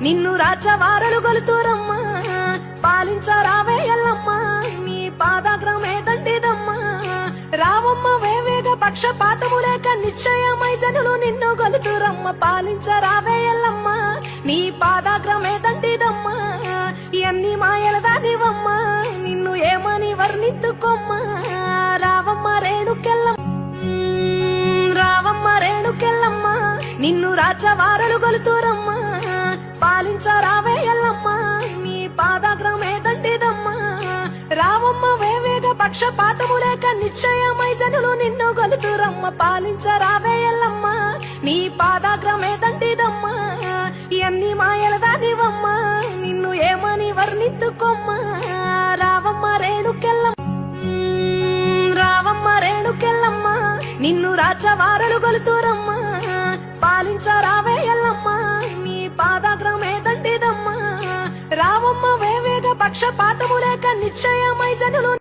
నిన్ను రాజవారలు గొలుతురమ్మా పాలించరావే ఎల్లమ్మ నీ పాదాగ్రమే దండిదమ్మా రావమ్మ వేవేగ పక్షపాతము లేక నిశ్చయమై జనులు నిన్ను గొలుతురమ్మ పాలించరావే ఎల్లమ్మ నీ పాదాగ్రమే దండిదమ్మా ఎన్ని మాయల దానివమ్మా నిన్ను ఏమని వర్ణింతుకోమ్మా రావమ్మ రేణుకెల్లమ్మ రావమ్మ రేణుకెల్లమ్మ నిన్ను రాజవారలు గొలుతురమ్మా పాలించరావే ఎల్లమ్మ నీ పాదాగ్రమే దండిదమ్మా రావమ్మ వేవేగ పక్షపాతము లేక నిశ్చయమై జనులు నిన్ను గొలుతురమ్మ పాలించరావే ఎల్లమ్మ నీ పాదాగ్రమే దండిదమ్మా ఎన్ని మాయల దానివమ్మా నిన్ను ఏమని వర్ణింతుకోమ్మా రావమ్మ రేణుకెల్లమ్మ రావమ్మ రేణుకెల్లమ్మ నిన్ను రాజవారలు గొలుతురమ్మా పాలించరావే ఎల్లమ్మ నీ పాదాగ్రమే దండిదమ్మా రావమ్మ వేవేగ పక్షపాతము లేక నిశ్చయమై జనులు